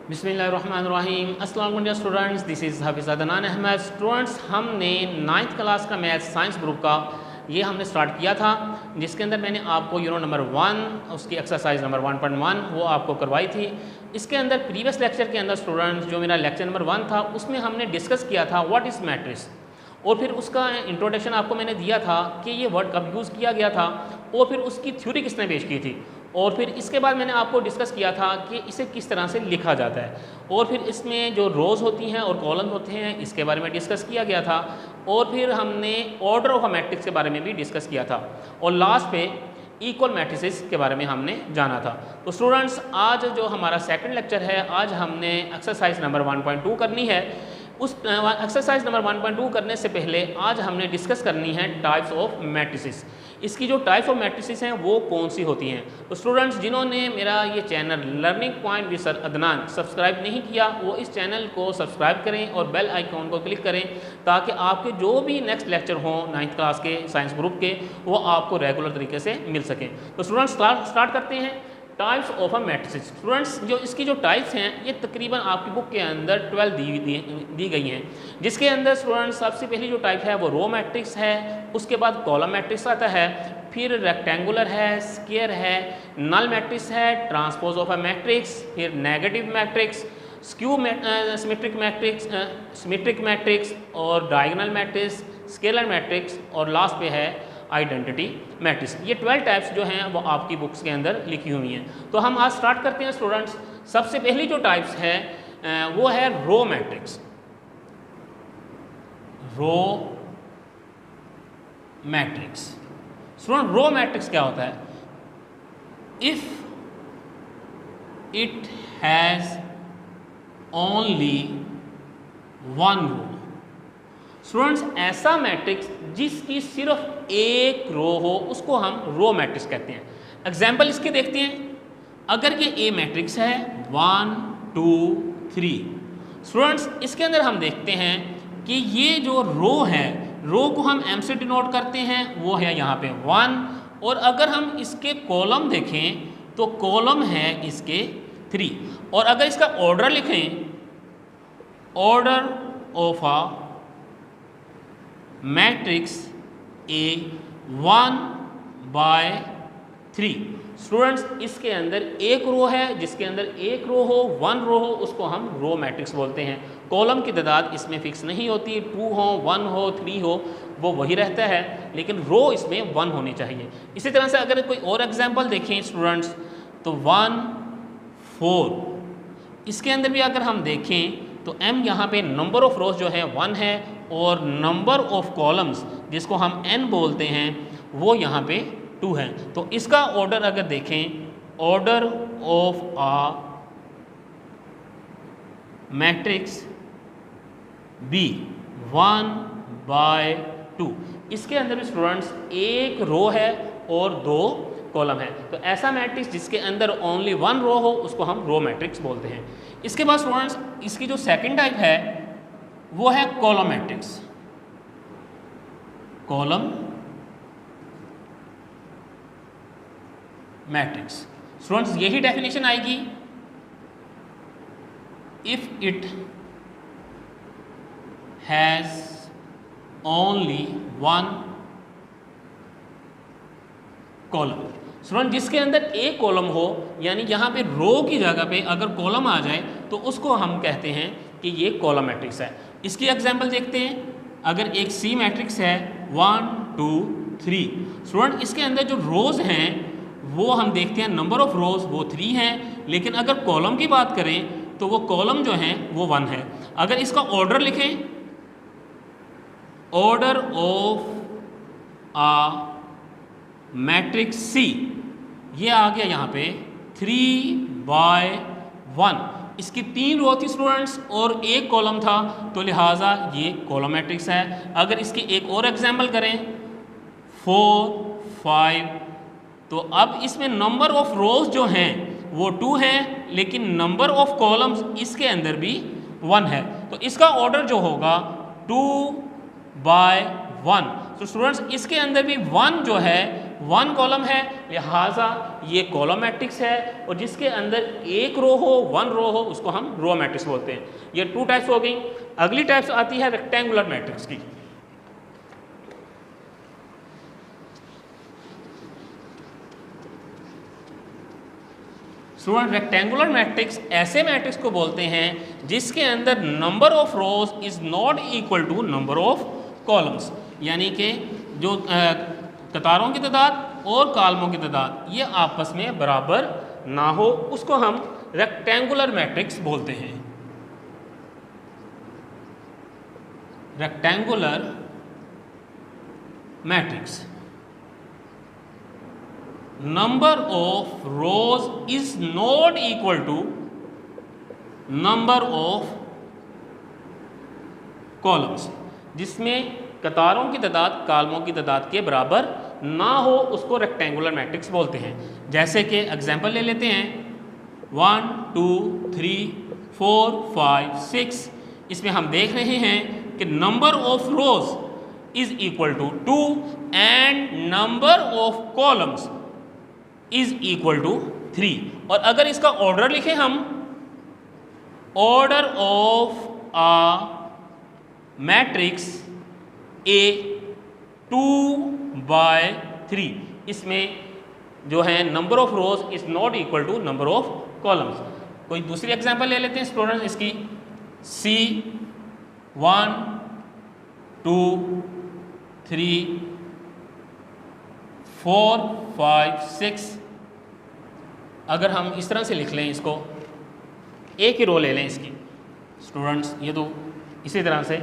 बिस्मिल्लाहिर्रहमानिर्रहीम। अस्सलाम वालेकुम स्टूडेंट्स, दिस इज़ हाफिज़ अदनान अहमद। स्टूडेंट्स, हमने 9th क्लास का मैथ साइंस ग्रुप का ये हमने स्टार्ट किया था, जिसके अंदर मैंने आपको यूनिट नंबर 1 उसकी एक्सरसाइज नंबर 1.1 वो आपको करवाई थी। इसके अंदर प्रीवियस लेक्चर के अंदर स्टूडेंट्स जो मेरा लेक्चर नंबर 1 था उसमें हमने डिस्कस किया था व्हाट इज़ मैट्रिक्स, और फिर उसका इंट्रोडक्शन आपको मैंने दिया था कि ये वर्ड कब यूज़ किया गया था और फिर उसकी थ्योरी किसने पेश की थी, और फिर इसके बाद मैंने आपको डिस्कस किया था कि इसे किस तरह से लिखा जाता है, और फिर इसमें जो रोज़ होती हैं और कॉलम होते हैं इसके बारे में डिस्कस किया गया था, और फिर हमने ऑर्डर ऑफ अ मैट्रिक्स के बारे में भी डिस्कस किया था, और लास्ट पे इक्वल मैट्रिसेस के बारे में हमने जाना था। तो स्टूडेंट्स, आज जो हमारा सेकंड लेक्चर है, आज हमने एक्सरसाइज नंबर 1.2 करनी है। उस एक्सरसाइज नंबर 1.2 करने से पहले आज हमने डिस्कस करनी है टाइप्स ऑफ मैट्रिसेस। इसकी जो टाइप्स ऑफ मैट्रिसेस हैं वो कौन सी होती हैं। तो स्टूडेंट्स, जिन्होंने मेरा ये channel learning point with sir Adnan subscribe नहीं किया वो इस चैनल को सब्सक्राइब करें और बेल आइकॉन को क्लिक करें, ताकि आपके जो भी नेक्स्ट लेक्चर हों 9th क्लास के साइंस ग्रुप के वो आपको रेगुलर तरीके से मिल सकें। तो स्टूडेंट्स, स्टार्ट करते हैं types of a matrices. Students, जो इसकी जो टाइप्स हैं ये तकरीबन आपकी बुक के अंदर 12 दी गई हैं, जिसके अंदर स्टूडेंट्स सबसे पहली जो टाइप है वो रो मैट्रिक्स है, उसके बाद कॉलम मैट्रिक्स आता है, फिर रेक्टेंगुलर है, स्क्वायर है, नल मैट्रिक्स है, ट्रांसपोज ऑफ अ मैट्रिक्स, फिर negative matrix, skew symmetric matrix और डायगोनल मैट्रिक्स, स्केलर मैट्रिक्स, और लास्ट पे है आइडेंटिटी मैट्रिक्स। ये 12 टाइप्स जो हैं वो आपकी बुक्स के अंदर लिखी हुई हैं। तो हम आज स्टार्ट करते हैं स्टूडेंट्स। सबसे पहली जो टाइप्स है वो है row matrix. Row matrix. Student, row matrix क्या होता है? If it has only one row. Students, ऐसा मैट्रिक्स जिसकी सिर्फ एक रो हो उसको हम रो मैट्रिक्स कहते हैं। एग्जाम्पल इसके देखते हैं। अगर ये ए मैट्रिक्स है 1 2 3, स्टूडेंट्स इसके अंदर हम देखते हैं कि ये जो रो है, रो को हम एम से डिनोट करते हैं, वो है यहाँ पे 1, और अगर हम इसके कॉलम देखें तो कॉलम है इसके 3, और अगर इसका ऑर्डर लिखें, order of a matrix A 1 by 3। Students, इसके अंदर एक रो है, जिसके अंदर एक रो हो, 1 रो हो, उसको हम रो मैट्रिक्स बोलते हैं। कॉलम की तादाद इसमें फिक्स नहीं होती, 2 हो, 1 हो, 3 हो, वो वही रहता है, लेकिन रो इसमें 1 होनी चाहिए। इसी तरह से अगर कोई और एग्जांपल देखें स्टूडेंट्स, तो 1 4, इसके अंदर भी अगर हम देखें तो m यहाँ पे नंबर ऑफ रोज जो है 1 है, और नंबर ऑफ कॉलम्स जिसको हम n बोलते हैं वो यहाँ पे 2 है। तो इसका ऑर्डर अगर देखें, order of a matrix B 1 by 2, इसके अंदर भी स्टूडेंट्स एक रो है और 2 कॉलम है। तो ऐसा मैट्रिक्स जिसके अंदर ओनली 1 रो हो उसको हम रो मैट्रिक्स बोलते हैं। इसके बाद स्टूडेंट्स इसकी जो सेकंड टाइप है वो है column matrix. Column matrix. Students यही डेफिनेशन आएगी, if it has only 1 column. Student जिसके अंदर एक कॉलम हो, यानी यहाँ पे रो की जगह पे अगर कॉलम आ जाए तो उसको हम कहते हैं कि ये कॉलम मैट्रिक्स है। इसकी एग्जांपल देखते हैं। अगर एक सी मैट्रिक्स है 1 2 3, स्टूडेंट इसके अंदर जो रोज हैं वो हम देखते हैं नंबर ऑफ रोज वो 3 हैं, लेकिन अगर कॉलम की बात करें तो वो कॉलम जो हैं वो 1 है। अगर इसका ऑर्डर लिखें, ऑर्डर ऑफ आ मैट्रिक्स सी, ये आ गया यहाँ पे 3 by 1। इसकी 3 रो थी स्टूडेंट्स और एक कॉलम था, तो लिहाजा ये कॉलम मैट्रिक्स है। अगर इसकी एक और एग्जांपल करें 4 5, तो अब इसमें नंबर ऑफ रोज जो हैं वो 2 हैं, लेकिन नंबर ऑफ कॉलम्स इसके अंदर भी 1 है, तो इसका ऑर्डर जो होगा 2 by 1। तो स्टूडेंट्स इसके अंदर भी 1 जो है वन कॉलम है, लिहाजा ये कॉलम मैट्रिक्स है, और जिसके अंदर एक रो हो, वन रो हो, उसको हम रो मैट्रिक्स बोलते हैं। ये टू टाइप्स हो गई। अगली टाइप्स आती है रेक्टेंगुलर मैट्रिक्स की। स्टूडेंट, रेक्टेंगुलर मैट्रिक्स ऐसे मैट्रिक्स को बोलते हैं जिसके अंदर number of rows is not equal to number of columns, यानी कि जो कतारों की तादाद और कॉलमों की तादाद ये आपस में बराबर ना हो, उसको हम रेक्टेंगुलर मैट्रिक्स बोलते हैं। Rectangular matrix, number of rows is not equal to number of columns, जिसमें कतारों की तादाद कॉलमों की तादाद के बराबर ना हो, उसको रेक्टेंगुलर मैट्रिक्स बोलते हैं। जैसे कि एग्जांपल ले लेते हैं 1 2 3 4 5 6। इसमें हम देख रहे हैं कि number of rows is equal to 2 and number of columns is equal to 3। और अगर इसका ऑर्डर लिखें हम, order of a matrix A 2/3, इसमें जो है number of rows is not equal to number of columns. कोई दूसरी एग्जांपल ले लेते हैं स्टूडेंट्स इसकी, C 1 2 3 4 5 6। अगर हम इस तरह से लिख लें इसको, एक ही रो ले लें इसकी स्टूडेंट्स, ये तो इसी तरह से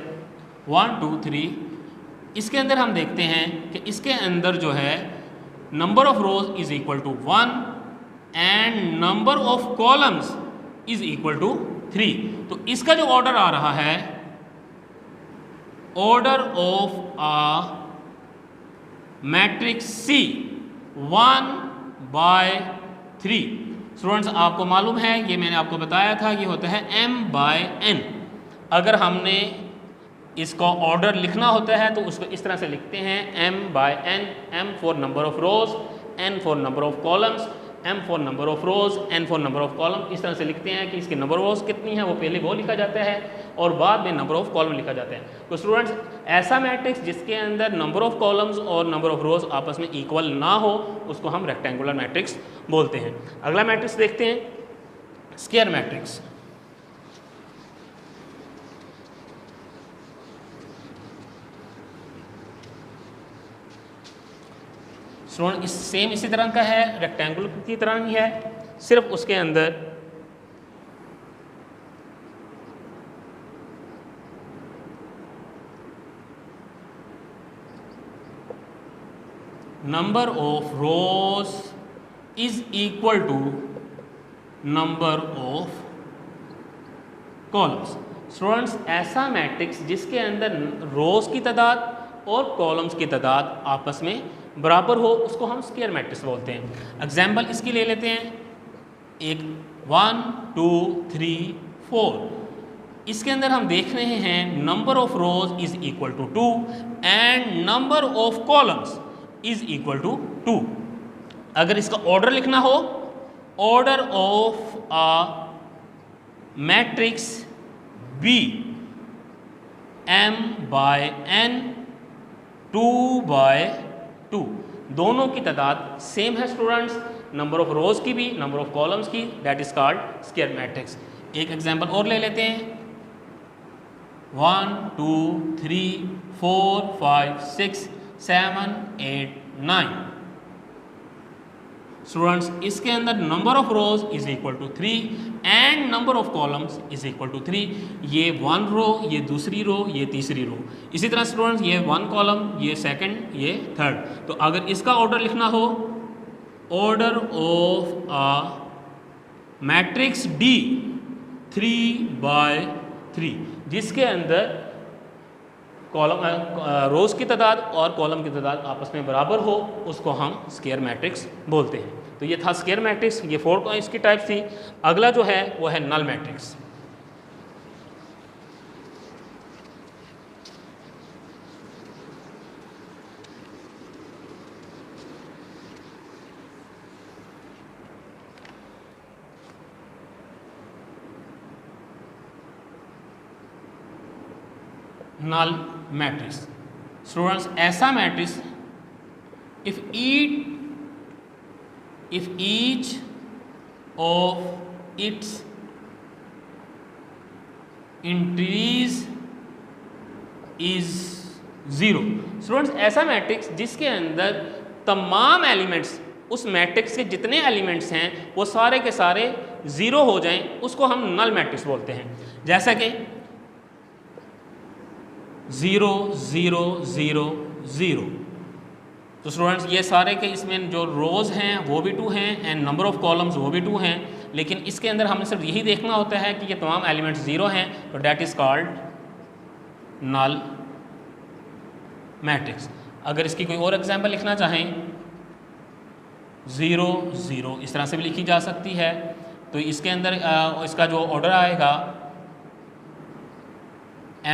1 2 3, इसके अंदर हम देखते हैं कि इसके अंदर जो है number of rows is equal to 1 and number of columns is equal to 3। तो इसका जो ऑर्डर आ रहा है, order of a matrix C 1/3। Students, आपको मालूम है, ये मैंने आपको बताया था, ये होता है m/n। अगर हमने इसका ऑर्डर लिखना होता है तो उसको इस तरह से लिखते हैं m/n, m for number of rose, n for number of columns, m for number of rose, n for number of column. इस तरह से लिखते हैं कि इसकी नंबर ऑफ रोज कितनी है वो पहले वो लिखा जाता है और बाद में नंबर ऑफ कॉलम लिखा जाता है। तो स्टूडेंट्स, ऐसा मैट्रिक्स जिसके अंदर नंबर ऑफ कॉलम्स और नंबर ऑफ रोज आपस में इक्वल ना हो, उसको हम रेक्टेंगुलर मैट्रिक्स बोलते हैं। अगला मैट्रिक्स देखते हैं, स्क्वायर मैट्रिक्स। स्टूडेंट, इसी तरह का है, रेक्टेंगुलर की तरह ही है, सिर्फ उसके अंदर number of rows is equal to number of columns. Students, ऐसा मैट्रिक्स जिसके अंदर रोज की तादाद और कॉलम्स की तादाद आपस में बराबर हो, उसको हम स्क्वायर मैट्रिक्स बोलते हैं। एग्जाम्पल इसकी ले लेते हैं, एक 1 2 3 4। इसके अंदर हम देख रहे हैं number of rows is equal to 2 and number of columns is equal to 2। अगर इसका ऑर्डर लिखना हो, order of a matrix B m/n 2/2, दोनों की तादाद सेम है स्टूडेंट्स, नंबर ऑफ रोज की भी, नंबर ऑफ कॉलम्स की, that is called square matrix. एक एग्जांपल और ले लेते हैं, 1 2 3 4 5 6 7 8 9। स्टूडेंट्स, इसके अंदर number of rows is equal to 3 and number of columns is equal to 3। ये 1 रो, ये दूसरी रो, ये तीसरी रो। इसी तरह स्टूडेंट्स, ये 1 कॉलम, ये सेकंड, ये थर्ड। तो अगर इसका ऑर्डर लिखना हो, order of a matrix D 3/3, जिसके अंदर कॉलम रोज की तादाद और कॉलम की तादाद आपस में बराबर हो, उसको हम स्क्वायर मैट्रिक्स बोलते हैं। तो ये था स्क्वायर मैट्रिक्स, ये 4 इसकी टाइप थी। अगला जो है वो है null matrix. null matrix. Students, ऐसा matrix if each of its entries is 0. Students, ऐसा मैट्रिक्स जिसके अंदर तमाम एलिमेंट्स, उस मैट्रिक्स के जितने एलिमेंट्स हैं वो सारे के सारे 0 हो जाएं, उसको हम नल मैट्रिक्स बोलते हैं। जैसा कि 0 0 0 0। तो स्टूडेंट्स, ये सारे के इसमें जो रोज़ हैं वो भी 2 हैं एंड नंबर ऑफ़ कॉलम्स वो भी 2 हैं, लेकिन इसके अंदर हमें सिर्फ यही देखना होता है कि ये तमाम एलिमेंट्स 0 हैं, तो that is called null matrix. अगर इसकी कोई और एग्जांपल लिखना चाहें, 0 0 इस तरह से भी लिखी जा सकती है, तो इसके अंदर इसका जो ऑर्डर आएगा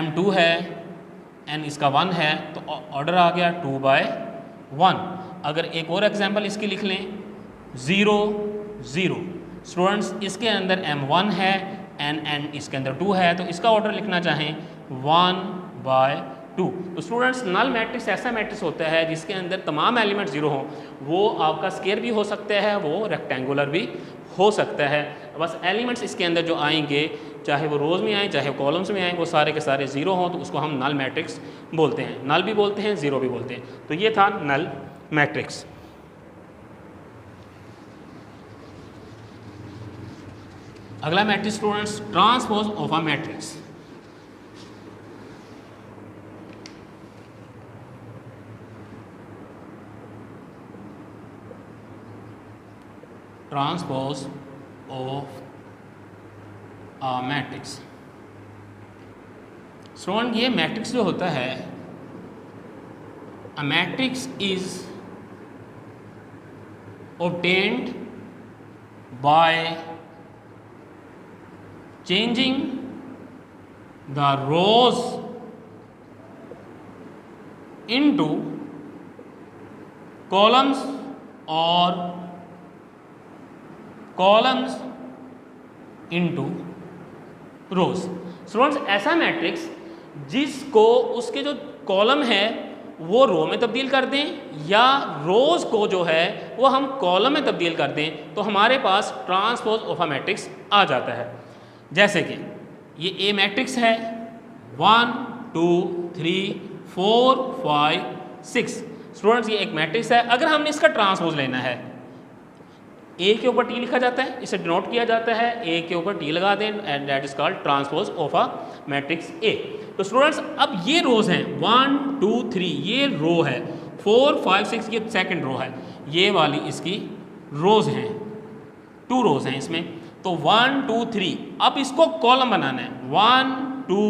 M2 है एंड इसका 1 है, तो ऑर्डर आ गया 2/1। अगर एक और एग्जांपल इसकी लिख लें, 0 0। स्टूडेंट्स, इसके अंदर M1 है एंड इसके अंदर 2 है, तो इसका ऑर्डर लिखना चाहें 1/2। तो स्टूडेंट्स, नल मैट्रिक्स ऐसा मैट्रिक्स होता है जिसके अंदर तमाम एलिमेंट 0 हों। वो आपका स्क्वायर भी हो सकता है, वो रेक्टेंगुलर भी हो सकता है। बस एलिमेंट्स इसके अंदर जो आएंगे, चाहे वो रोज़ में आए चाहे कॉलम्स में आए, वो सारे के सारे 0 हों, तो उसको हम नल मैट्रिक्स बोलते हैं। नल भी बोलते हैं, 0 भी बोलते हैं। तो ये था नल मैट्रिक्स। अगला matrix students, transpose of a matrix. Transpose of a matrix. Student, ये मैट्रिक्स जो होता है, a matrix is obtained by changing the rows into columns or columns into rows। Students, ऐसा मैट्रिक्स जिसको उसके जो कॉलम है वो रो में तब्दील कर दें या रोज़ को जो है वो हम कॉलम में तब्दील कर दें, तो हमारे पास ट्रांसपोज ऑफ अ मैट्रिक्स आ जाता है। जैसे कि ये ए मैट्रिक्स है, 1 2 3 4 5 6। स्टूडेंट्स, ये एक मैट्रिक्स है। अगर हमने इसका ट्रांसपोज लेना है, ए के ऊपर टी लिखा जाता है, इसे डिनोट किया जाता है, ए के ऊपर टी लगा दें and that is called transpose of a matrix A. तो स्टूडेंट्स, अब ये रोज हैं 1 2 3, ये रो है, 4 5 6 ये सेकंड रो है, ये वाली इसकी रोज हैं, 2 रोज हैं इसमें। तो 1 2 3, अब इसको कॉलम बनाना है, 1 2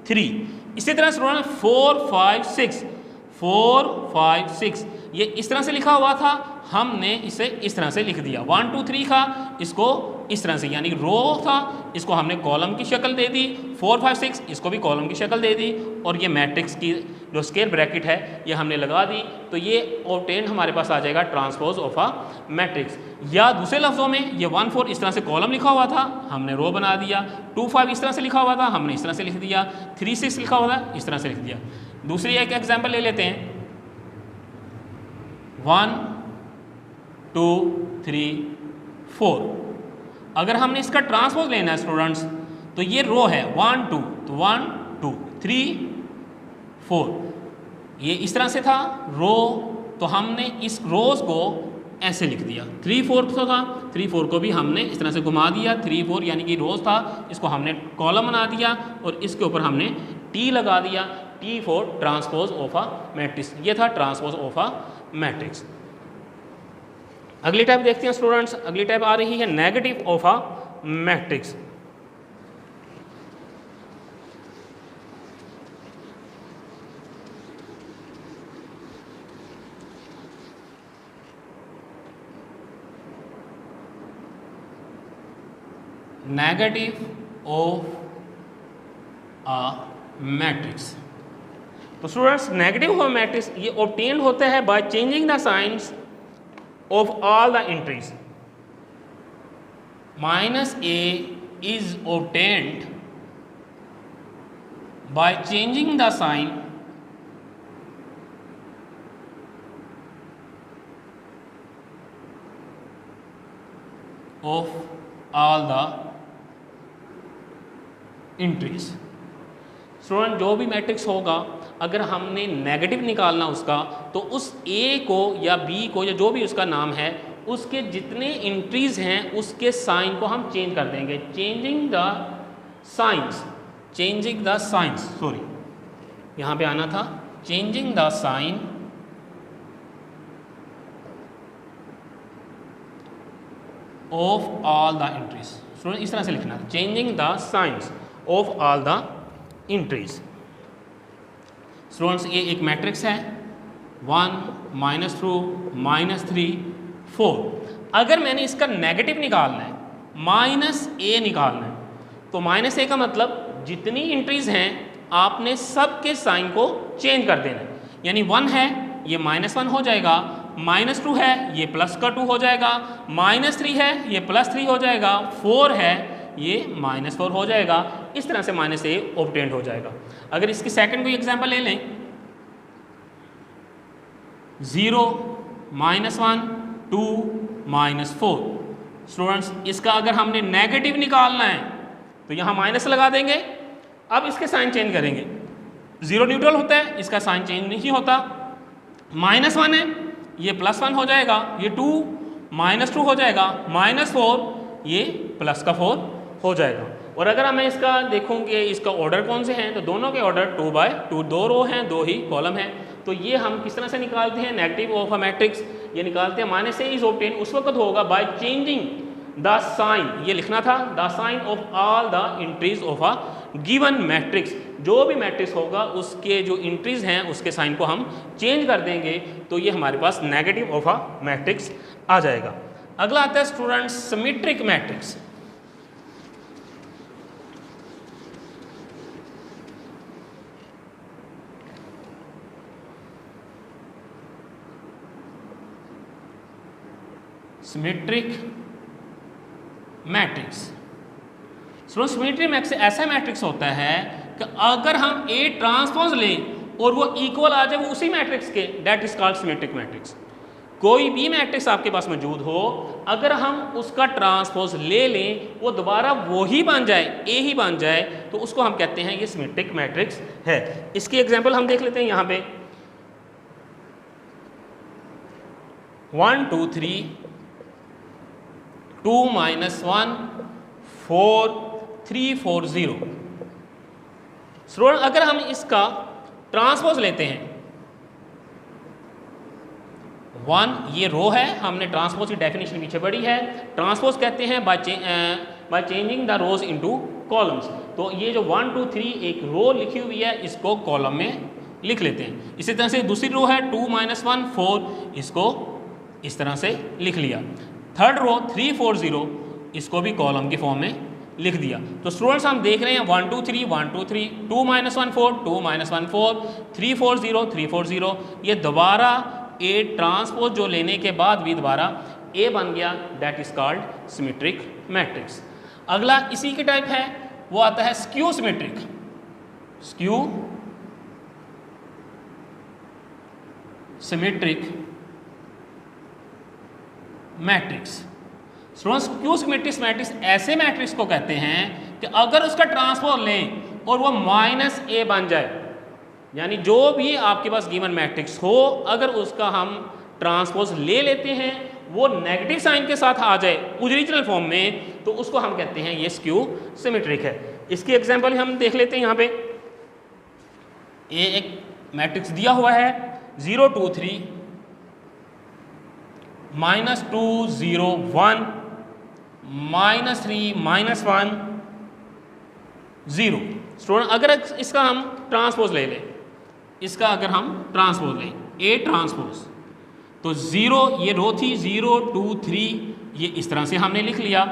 3। इसी तरह स्टूडेंट 4 5 6 4 5 6 ये इस तरह से लिखा हुआ था, हमने इसे इस तरह से लिख दिया। 1 2 3 का इसको इस तरह से, यानी रो था, इसको हमने कॉलम की शक्ल दे दी। 4 5 6 इसको भी कॉलम की शक्ल दे दी, और ये मैट्रिक्स की जो स्क्वायर ब्रैकेट है ये हमने लगा दी। तो ये ऑब्टेन हमारे पास आ जाएगा ट्रांसपोज ऑफ अ मैट्रिक्स। या दूसरे लफ्ज़ों में, ये 1 4 इस तरह से कॉलम लिखा हुआ था, हमने रो बना दिया। 2 5 इस तरह से लिखा हुआ था, हमने इस तरह से लिख दिया। 3 6 लिखा हुआ था, इस तरह से लिख दिया। दूसरी एक एग्जाम्पल ले लेते हैं, 1 2 3 4। अगर हमने इसका ट्रांसपोज लेना है स्टूडेंट्स, तो ये रो है 1 2, तो 1 2 3 4, ये इस तरह से था रो, तो हमने इस रोज को ऐसे लिख दिया। 3 4 तो था, 3 4 को भी हमने इस तरह से घुमा दिया। 3 4 यानी कि रोज था, इसको हमने कॉलम बना दिया और इसके ऊपर हमने टी लगा दिया। T for transpose of a matrix. ये था ट्रांसपोज ऑफ अ मैट्रिक्स। अगली टाइप देखते हैं स्टूडेंट्स। अगली टाइप आ रही है negative of a matrix. Negative of a matrix. तो स्टूडेंट्स, नेगेटिव ऑफ मैट्रिक्स ये ऑब्टेन होता है by changing the science of all the entries। -a is obtained by changing the sign of all the entries। Student जो भी matrix होगा अगर हमने negative निकालना उसका, तो उस ए को या बी को या जो भी उसका नाम है उसके जितने एंट्रीज हैं उसके साइन को हम चेंज कर देंगे। Changing the signs, changing the signs, sorry यहाँ पे आना था, changing the sign of all the entries. Student इस तरह से लिखना, changing the signs of all the entries. Students ये एक मैट्रिक्स है 1 -2 -3 4। अगर मैंने इसका नेगेटिव निकालना है, -a निकालना है, तो -a का मतलब जितनी एंट्रीज हैं आपने सब के साइन को चेंज कर देना है। यानी 1 है ये -1 हो जाएगा, -2 है ये +2 हो जाएगा, -3 है ये +3 हो जाएगा, 4 है ये -4 हो जाएगा। इस तरह से -a ऑब्टेंड हो जाएगा। अगर इसकी सेकंड कोई एग्जांपल ले लें, 0 -1 2 -4। स्टूडेंट्स इसका अगर हमने नेगेटिव निकालना है तो यहाँ माइनस लगा देंगे। अब इसके साइन चेंज करेंगे, 0 न्यूट्रल होता है, इसका साइन चेंज नहीं होता। -1 है ये +1 हो जाएगा, ये 2 -2 हो जाएगा, -4 ये +4 हो जाएगा। और अगर हमें इसका देखोगे इसका ऑर्डर कौन से हैं, तो दोनों के ऑर्डर 2 बाय 2, 2 रो हैं 2 ही कॉलम हैं। तो ये हम किस तरह से निकालते हैं, नेगेटिव ऑफ अ मैट्रिक्स ये निकालते हैं -a इज ऑब्टेन उस वक्त होगा बाय चेंजिंग द साइन, ये लिखना था, the sign of all the entries of a given matrix. जो भी मैट्रिक्स होगा उसके जो एंट्रीज हैं उसके साइन को हम चेंज कर देंगे, तो ये हमारे पास नेगेटिव ऑफ अ मैट्रिक्स आ जाएगा। अगला आता है student symmetric matrix. Symmetric matrix, symmetric matrix ऐसा मैट्रिक्स होता है कि अगर हम A ट्रांसपोज लें और वो इक्वल आ जाए वो उसी मैट्रिक्स के, that is called symmetric matrix. कोई भी मैट्रिक्स आपके पास मौजूद हो, अगर हम उसका ट्रांसपोज ले लें वो दोबारा वो ही बन जाए, A ही बन जाए, तो उसको हम कहते हैं ये सिमेट्रिक मैट्रिक्स है। इसकी एग्जांपल हम देख लेते हैं यहाँ पे 1 2 3 2 -1 4 3 4 0। स्टूडेंट अगर हम इसका ट्रांसपोज लेते हैं, 1 ये रो है, हमने ट्रांसपोज की डेफिनेशन पीछे पढ़ी है। ट्रांसपोज कहते हैं by changing the rose into columns. तो ये जो 1 2 3 एक रो लिखी हुई है इसको कॉलम में लिख लेते हैं। इसी तरह से दूसरी रो है 2 -1 4, इसको इस तरह से लिख लिया। थर्ड रो 3 4 0, इसको भी कॉलम के फॉर्म में लिख दिया। तो स्टूडेंट्स हम देख रहे हैं 1 2 3 1 2 3 2 -1 4 2 -1 4 3 4 0 3 4 0। ये दोबारा A ट्रांसपोज जो लेने के बाद भी दोबारा A बन गया, that is called symmetric matrix. अगला इसी के टाइप है, वो आता है skew symmetric. Skew symmetric matrix. Skew symmetric matrix ऐसे मैट्रिक्स को कहते हैं कि अगर उसका ट्रांसपोज लें और वो -a बन जाए, यानी जो भी आपके पास गिवन मैट्रिक्स हो अगर उसका हम ट्रांसपोज ले लेते हैं वो नेगेटिव साइन के साथ आ जाए ओरिजिनल फॉर्म में, तो उसको हम कहते हैं ये स्क्यू सिमेट्रिक है। इसकी एग्जांपल हम देख लेते हैं। यहाँ पे एक मैट्रिक्स दिया हुआ है 0 2 3 -2 0 1 -3 -1 0। स्टूडेंट अगर इसका हम ट्रांसपोज ले लें, इसका अगर हम ट्रांसपोज लें A ट्रांसपोज, तो 0 ये रो थी 0 2 3, ये इस तरह से हमने लिख लिया।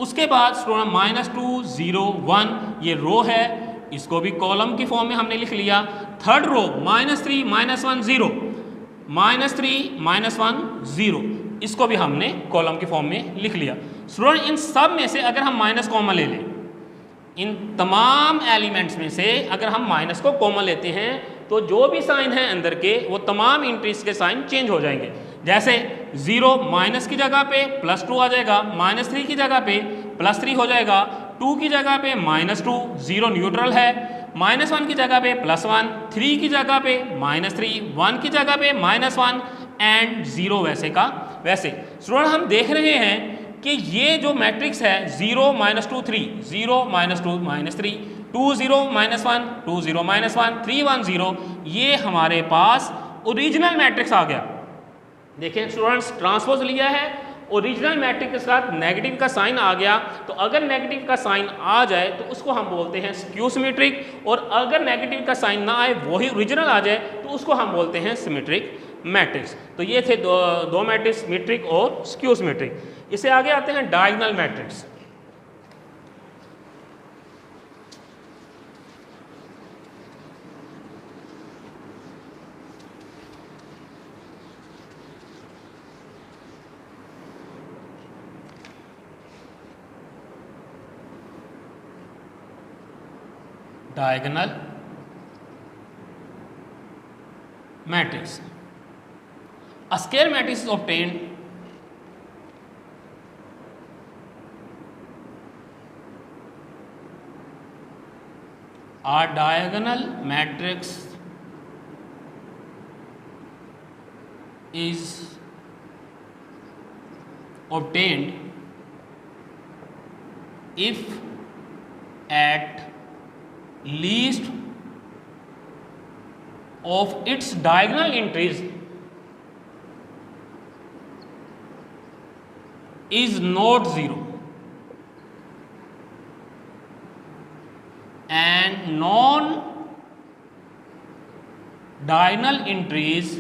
उसके बाद स्टूडेंट -2 0 1 ये रो है, इसको भी कॉलम की फॉर्म में हमने लिख लिया। थर्ड रो -3 -1 0 -3 -1 0, इसको भी हमने कॉलम की फॉर्म में लिख लिया। स्टूडेंट इन सब में से अगर हम माइनस कॉमन ले लें इन तमाम एलिमेंट्स में से अगर हम माइनस को कॉमन लेते हैं तो जो भी साइन है अंदर के वो तमाम इंट्रीज के साइन चेंज हो जाएंगे। जैसे 0 माइनस की जगह पे +2 आ जाएगा, -3 की जगह पे +3 हो जाएगा, 2 की जगह पे -2, 0 न्यूट्रल है, -1 की जगह पे +1, 3 की जगह पे -3, 1 की जगह पे -1 एंड 0 वैसे का वैसे। स्टूडेंट हम देख रहे हैं कि ये जो मैट्रिक्स है 0 -2 3, 0 -2 -3, 2 0 -1, 2 0 -1, 3 1 0, ये हमारे पास ओरिजिनल मैट्रिक्स आ गया। देखें स्टूडेंट्स, ट्रांसपोज लिया है, ओरिजिनल मैट्रिक्स के साथ नेगेटिव का साइन आ गया, तो अगर नेगेटिव का साइन आ जाए तो उसको हम बोलते हैं स्क्यू सिमेट्रिक, और अगर नेगेटिव का साइन ना आए वही ओरिजिनल आ जाए तो उसको हम बोलते हैं सिमेट्रिक मैट्रिक्स। तो ये थे दो मैट्रिक्स, सिमेट्रिक और स्क्यू सिमेट्रिक। इससे आगे आते हैं diagonal matrix. Diagonal matrix. A square matrix is obtained a diagonal matrix is obtained if at least of its diagonal entries is not 0 and non diagonal entries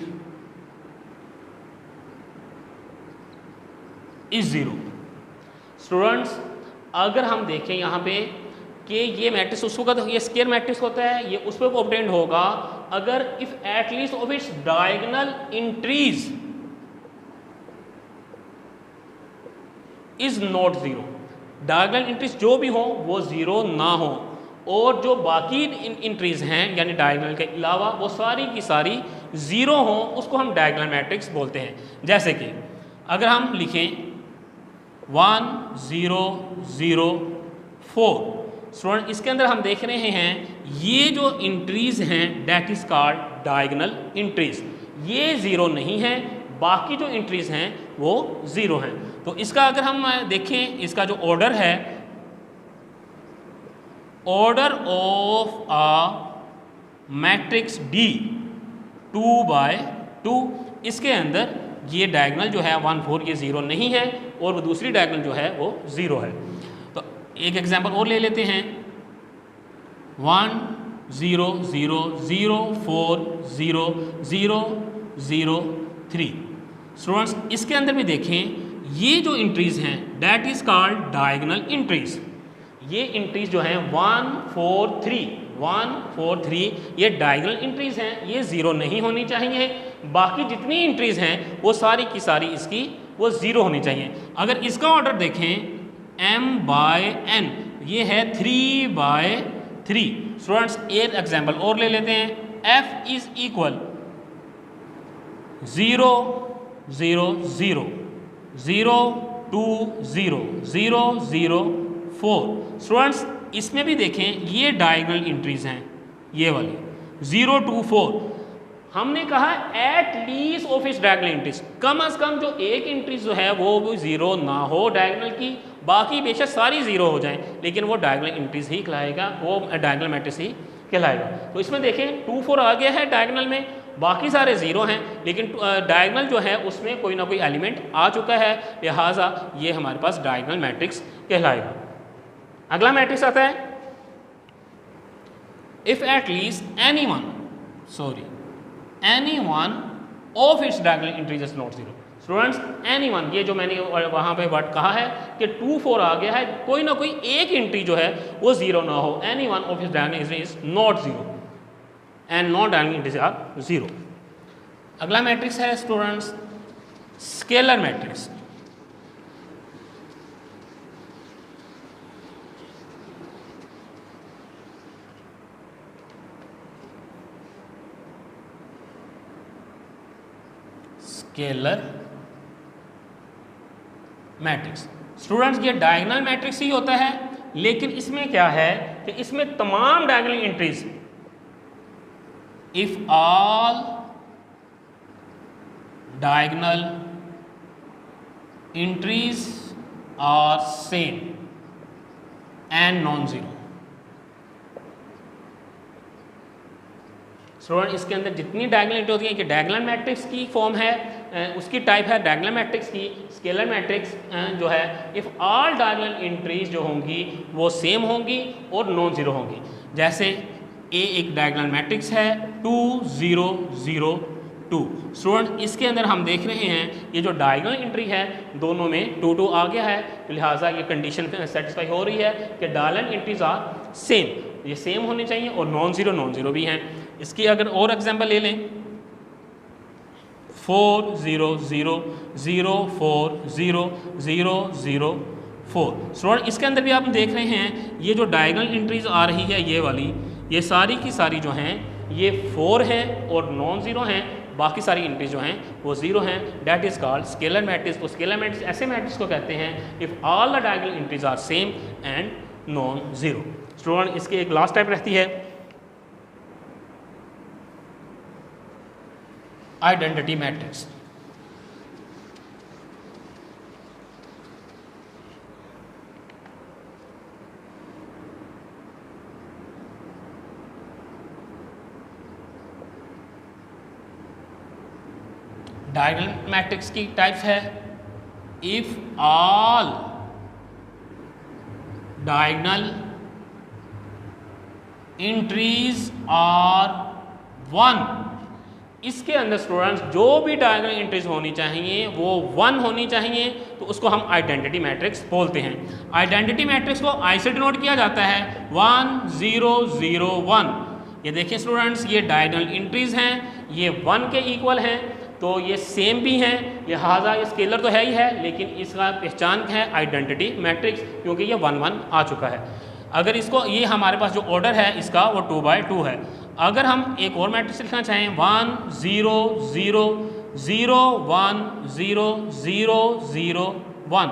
is 0। Students अगर हम देखें यहाँ पे कि ये मैट्रिक्स उसको कहते हैं, ये स्क्वायर मैट्रिक्स होता है, ये उस पर ऑब्टेन्ड होगा अगर if at least of its diagonal entries is not 0। Diagonal entries जो भी हो वो 0 ना हो, और जो बाकी इंट्रीज हैं यानी डायगोनल के अलावा वो सारी की सारी 0 हो, उसको हम डायगोनल मैट्रिक्स बोलते हैं। जैसे कि अगर हम लिखें 1 0 0 4, स्टूडेंट इसके अंदर हम देख रहे हैं ये जो इंट्रीज हैं that is called diagonal entries. ये 0 नहीं है, बाकी जो इंट्रीज हैं वो 0 हैं। तो इसका अगर हम देखें, इसका जो ऑर्डर है, order of a matrix D 2/2, इसके अंदर ये डायगोनल जो है 1 4 ये 0 नहीं है, और वो दूसरी डायगोनल जो है वो 0 है। एक एग्जांपल और ले लेते हैं, 1 0 0 0 4 0 0 0 3। स्टूडेंट्स इसके अंदर भी देखें ये जो इंट्रीज हैं that is called diagonal entries. ये इंट्रीज जो हैं 1 4 3 1 4 3 ये डायगोनल इंट्रीज हैं, ये 0 नहीं होनी चाहिए। बाकी जितनी इंट्रीज हैं वो सारी की सारी इसकी वो 0 होनी चाहिए। अगर इसका ऑर्डर देखें m/n, ये है 3/3। स्टूडेंट्स एक एग्जाम्पल और ले लेते हैं, f इज इक्वल 0 0 0 0 2 0 0 0 4। स्टूडेंट्स इसमें भी देखें ये डायगोनल इंट्रीज हैं, ये वाली 0 2 4। हमने कहा एट लीस्ट ऑफ इस डायगोनल इंट्रीज, कम अज कम जो एक इंट्रीज जो है वो भी 0 ना हो डायगोनल की, बाकी बेशक सारी 0 हो जाएं, लेकिन वो डायगोनल इंट्रीज ही कहलाएगा, वो डायगोनल मैट्रिक्स ही कहलाएगा। तो इसमें देखें 2 4 आ गया है डायगोनल में, बाकी सारे 0 हैं, लेकिन डायगोनल जो है उसमें कोई ना कोई एलिमेंट आ चुका है, लिहाजा ये हमारे पास डायगोनल मैट्रिक्स कहलाएगा। अगला मैट्रिक्स आता है if at least any one of its diagonal entries is not 0। Students any one, ये जो मैंने वहाँ पे वर्ड कहा है कि 2 4 आ गया है, कोई ना कोई एक इंट्री जो है वो 0 ना हो। Any one of its diagonal entries is not 0 and non diagonal entries are 0। अगला मैट्रिक्स है students scalar matrix. Scalar matrix. Students ये डायगोनल मैट्रिक्स ही होता है, लेकिन इसमें क्या है कि इसमें तमाम diagonal entries, if all diagonal entries are same and non zero. Student इसके अंदर जितनी डायगोनल एंट्री होती है कि डायगोनल मैट्रिक्स की फॉर्म है, उसकी टाइप है डायगोनल मैट्रिक्स की स्केलर मैट्रिक्स जो है, इफ़ ऑल डायगोनल एंट्रीज जो होंगी वो सेम होंगी और नॉन ज़ीरो होंगी। जैसे ए एक डायगोनल मैट्रिक्स है 2 0 0 2। स्टूडेंट इसके अंदर हम देख रहे हैं ये जो डायगोनल एंट्री है दोनों में 2 2 आ गया है, तो लिहाजा ये कंडीशन सेटिस्फाई हो रही है कि डायगोनल एंट्रीज आर सेम, ये सेम होने चाहिए और नॉन ज़ीरो भी हैं। इसकी अगर और एग्जांपल ले लें 4 0 0 0 4 0 0 0 4। स्टूडेंट इसके अंदर भी आप देख रहे हैं ये जो डायगोनल एंट्रीज आ रही है ये वाली, ये सारी की सारी जो हैं ये 4 हैं और नॉन ज़ीरो हैं, बाकी सारी एंट्रीज जो हैं वो ज़ीरो हैं। That is called scalar matrix. तो स्केलर मैट्रिक्स ऐसे मैट्रिक्स को कहते हैं if all the diagonal entries are same and non zero. Student इसकी एक लास्ट टाइप रहती है आइडेंटिटी मैट्रिक्स। डायगोनल मैट्रिक्स की टाइप्स है if all diagonal entries are 1। इसके अंदर स्टूडेंट्स जो भी डायगोनल एंट्रीज होनी चाहिए वो 1 होनी चाहिए, तो उसको हम आइडेंटिटी मैट्रिक्स बोलते हैं। आइडेंटिटी मैट्रिक्स को आई से डिनोट किया जाता है 1 0 0 1। ये देखिए स्टूडेंट्स ये डायगोनल एंट्रीज हैं, ये 1 के इक्वल हैं, तो ये सेम भी हैं, लिहाजा ये स्केलर तो है ही है, लेकिन इसका पहचान है आइडेंटिटी मैट्रिक्स, क्योंकि ये 1 1 आ चुका है। अगर इसको ये हमारे पास जो ऑर्डर है इसका वो 2 by 2 है। अगर हम एक और मैट्रिक्स लिखना चाहें 1 0 0 0 1 0 0 0 1।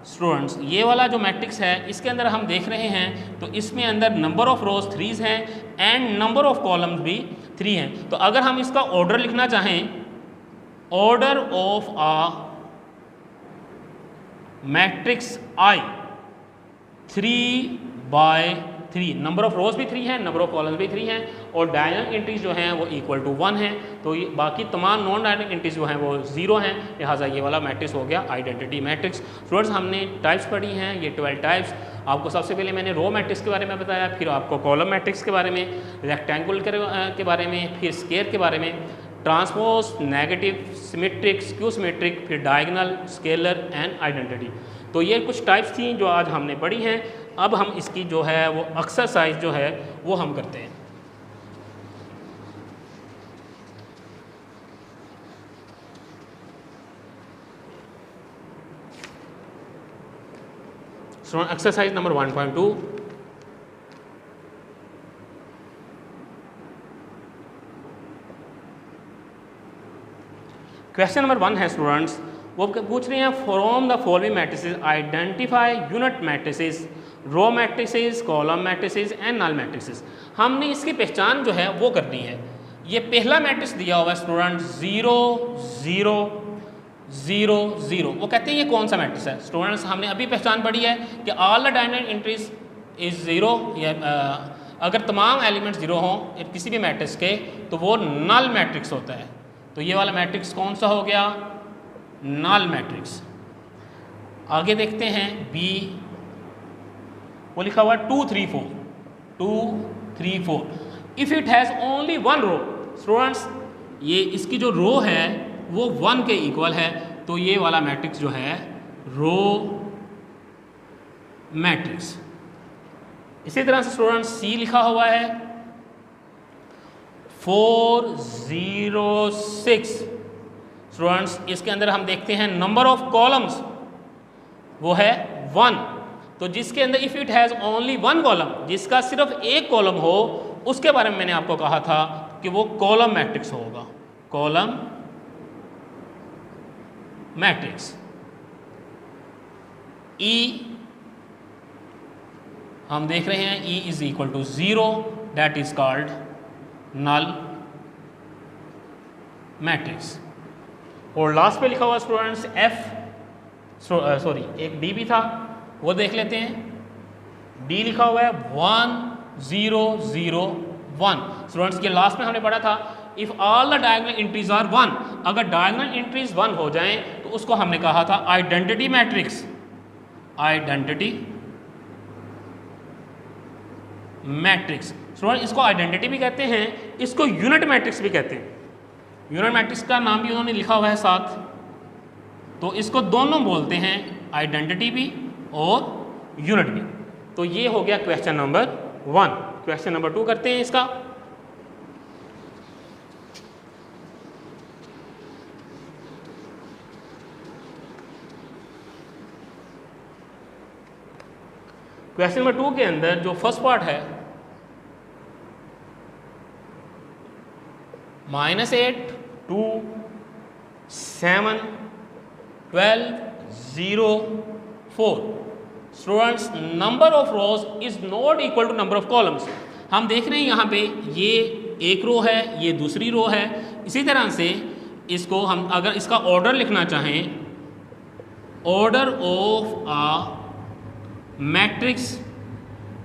स्टूडेंट्स ये वाला जो मैट्रिक्स है इसके अंदर हम देख रहे हैं तो इसमें अंदर नंबर ऑफ़ रोज 3 हैं एंड नंबर ऑफ़ कॉलम्स भी 3 हैं। तो अगर हम इसका ऑर्डर लिखना चाहें, order of a matrix I 3 by 3, number of रोज भी 3 हैं, नंबर ऑफ कॉलम्स भी 3 हैं और डायगोनल एंट्रीज जो हैं वो इक्वल टू 1 हैं, तो ये बाकी तमाम नॉन डायगोनल एंट्रीज जो हैं वो 0 हैं, लिहाजा ये वाला मैट्रिक्स हो गया आइडेंटिटी मैट्रिक्स। स्टूडेंट्स हमने टाइप्स पढ़ी हैं, ये 12 टाइप्स। आपको सबसे पहले मैंने रो मैट्रिक्स के बारे में बताया, फिर आपको कॉलम मैट्रिक्स के बारे में, रेक्टेंगुलर के बारे में, फिर स्क्वायर के बारे में, transpose, negative, symmetric, skew symmetric, फिर डायगोनल, स्केलर एंड आइडेंटिटी। तो ये कुछ टाइप्स थी जो आज हमने पढ़ी हैं। अब हम इसकी जो है वो एक्सरसाइज जो है वो हम करते हैं। So exercise number 1.2। Question number 1 है स्टूडेंट्स, वो पूछ रहे हैं from the following matrices identify unit matrices, row matrices, column matrices and null matrices. हमने इसकी पहचान जो है वो करनी है। ये पहला मैट्रिक्स दिया हुआ है स्टूडेंट 0 0 0 0, वो कहते हैं ये कौन सा मैट्रिक्स है। स्टूडेंट्स हमने अभी पहचान पढ़ी है कि all the diagonal entries is 0, या अगर तमाम एलिमेंट्स 0 हों किसी भी मैट्रिक्स के तो वो नल मैट्रिक्स होता है। तो ये वाला मैट्रिक्स कौन सा हो गया, नल मैट्रिक्स। आगे देखते हैं बी, वो लिखा हुआ 2 3 4 2 3 4। If it has only 1 row, students ये इसकी जो रो है वो 1 के इक्वल है, तो ये वाला मैट्रिक्स जो है रो मैट्रिक्स। इसी तरह से स्टूडेंट्स सी लिखा हुआ है 4 0 6। स्टूडेंट्स इसके अंदर हम देखते हैं नंबर ऑफ कॉलम्स वो है 1, तो जिसके अंदर if it has only 1 column, जिसका सिर्फ एक कॉलम हो, उसके बारे में मैंने आपको कहा था कि वो कॉलम मैट्रिक्स होगा, कॉलम मैट्रिक्स। E हम देख रहे हैं E is equal to 0, that is called null matrix. और लास्ट पे लिखा हुआ स्टूडेंट्स F, सॉरी एक D भी था, वो देख लेते हैं। D लिखा हुआ है 1 0 0 1। स्टूडेंट्स ये लास्ट में हमने पढ़ा था, if all the diagonal entries are 1, अगर डायगोनल एंट्रीज 1 हो जाएं तो उसको हमने कहा था identity matrix. Identity matrix student, इसको आइडेंटिटी भी कहते हैं, इसको यूनिट मैट्रिक्स भी कहते हैं। यूनिट मैट्रिक्स का नाम भी उन्होंने लिखा हुआ है साथ, तो इसको दोनों बोलते हैं, आइडेंटिटी भी और यूनिट भी। तो ये हो गया क्वेश्चन नंबर 1। क्वेश्चन नंबर 2 करते हैं इसका। क्वेश्चन नंबर 2 के अंदर जो फर्स्ट पार्ट है, -8 2 7 12 0 4। Students number of rows is not equal to number of columns. हम देख रहे हैं यहाँ पे ये एक रो है, ये दूसरी रो है। इसी तरह से इसको हम अगर इसका ऑर्डर लिखना चाहें, ऑर्डर ऑफ आ मैट्रिक्स,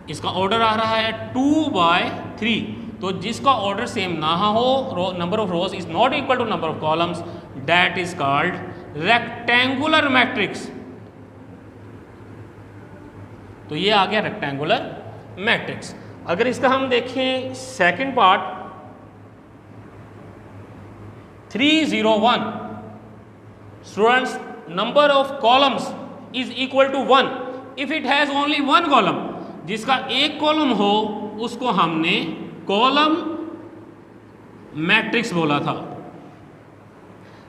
इसका ऑर्डर आ रहा है 2/3, तो जिसका ऑर्डर सेम ना हो, number of rows is not equal to number of columns, that is called rectangular matrix. तो ये आ गया रेक्टेंगुलर मैट्रिक्स। अगर इसका हम देखें second part 3 0 1, students number of columns is equal to 1 if it has only 1 column. जिसका एक column हो उसको हमने कॉलम मैट्रिक्स बोला था।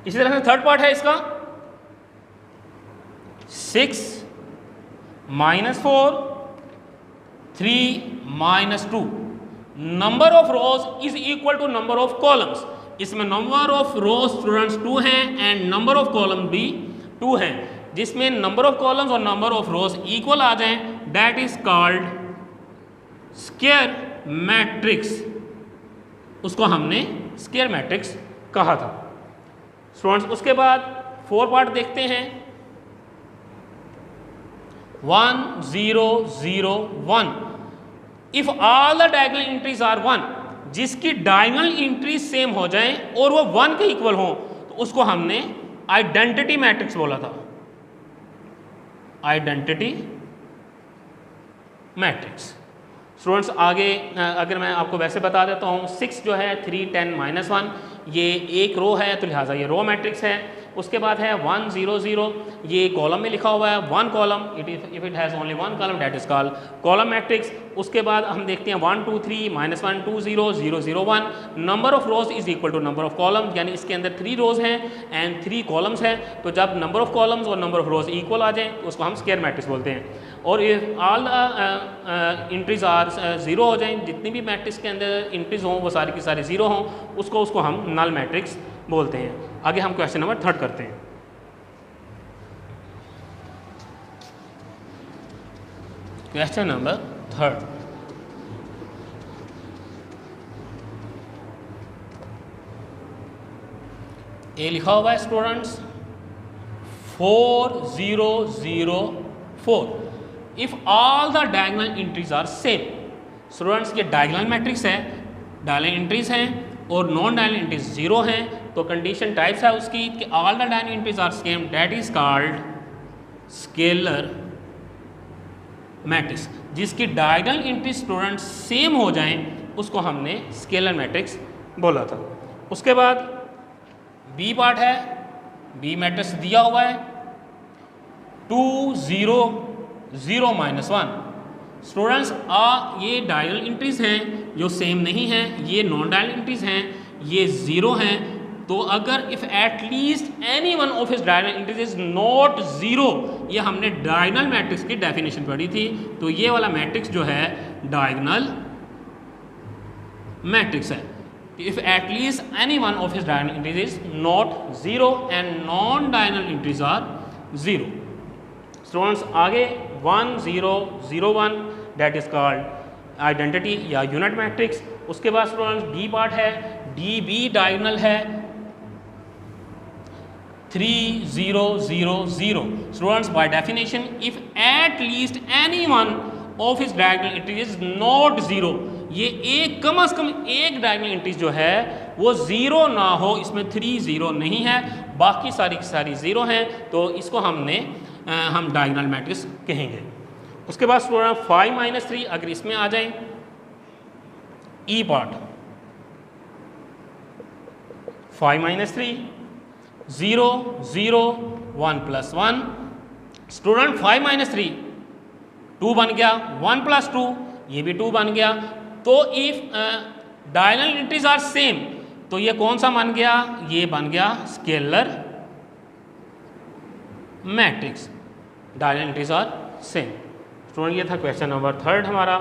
इसी तरह से थर्ड पार्ट है इसका 6 -4 3 -2। Number of rows is equal to number of columns. इसमें नंबर ऑफ रोज स्टूडेंट्स 2 हैं एंड नंबर ऑफ कॉलम भी 2 हैं। जिसमें नंबर ऑफ कॉलम्स और नंबर ऑफ रोज इक्वल आ जाएं, that is called square matrix. उसको हमने स्क्वायर मैट्रिक्स कहा था। स्टूडेंट्स उसके बाद 4 पार्ट देखते हैं 1 0 0 1। If all the diagonal entries are 1, जिसकी डायगोनल एंट्रीज सेम हो जाएं और वो 1 के इक्वल हो, तो उसको हमने आइडेंटिटी मैट्रिक्स बोला था। Identity matrix. स्टूडेंट्स आगे अगर मैं आपको वैसे बता देता हूँ, 6 जो है 3 10 -1, ये एक रो है तो लिहाजा ये रो मैट्रिक्स है। उसके बाद है 1 0 0, ये कॉलम में लिखा हुआ है 1 column, if it has only 1 column that is called column matrix. उसके बाद हम देखते हैं 1 2 3 -1 2 0 0 0 1। Number of rows is equal to number of column, यानी इसके अंदर 3 रोज हैं एंड 3 कॉलम्स हैं। तो जब नंबर ऑफ कॉलम्स और नंबर ऑफ रोज इक्वल आ जाएं तो उसको हम स्क्वायर मैट्रिक्स बोलते हैं। और इफ ऑल एंट्रीज आर 0 हो जाएं, जितनी भी मैट्रिक्स के अंदर एंट्रीज हों वो सारी की सारी 0 हों, उसको हम नल मैट्रिक्स बोलते हैं। आगे हम क्वेश्चन नंबर 3 करते हैं। क्वेश्चन नंबर 3, ये लिखा हुआ है students 4 0 0 4। If all the diagonal entries are same. Students ये डायगोनल मैट्रिक्स है, डायगोनल एंट्रीज हैं और नॉन डायगोनल एंट्रीज 0 हैं, तो कंडीशन टाइप्स है उसकी कि all the diagonal entries are same, that is called scalar matrix. जिसकी डायगोनल एंट्रीज स्टूडेंट सेम हो जाएं उसको हमने स्केलर मैट्रिक्स बोला था। उसके बाद बी पार्ट है, बी मैट्रिक्स दिया हुआ है 2 0 0 -1। स्टूडेंट्स ये डायगोनल एंट्रीज हैं जो सेम नहीं हैं, ये नॉन डायगोनल एंट्रीज हैं, ये 0 हैं। तो अगर if at least any one of his diagonal entries is not 0, ये हमने डायगोनल मैट्रिक्स की डेफिनेशन पढ़ी थी। तो ये वाला मैट्रिक्स जो है डायगोनल मैट्रिक्स है। if at least any one of his diagonal entries is not 0 and non-diagonal entries are 0. Students आगे 1 0 0 1 that is called आइडेंटिटी या यूनिट मैट्रिक्स. उसके बाद स्टूडेंट्स डी पार्ट है, डी बी डायगोनल है 3 0 0 0. Students by definition if at least any one of his diagonal entries is not 0, ये एक कम से कम एक डायगोनल एंट्रीज जो है वो 0 ना हो, इसमें 3 0 नहीं है, बाकी सारी की सारी 0 हैं, तो इसको हम डायगोनल मैट्रिक्स कहेंगे. उसके बाद स्टूडेंट 5 - 3 अगर इसमें आ जाए ई पार्ट 5 - 3 0 0 1 + 1. स्टूडेंट 5 - 3 2 बन गया, 1 + 2 ये भी 2 बन गया. तो if diagonal entries are same तो ये कौन सा बन गया, ये बन गया scalar matrix. Diagonal entries are same. Student ये था क्वेश्चन नंबर 3 हमारा.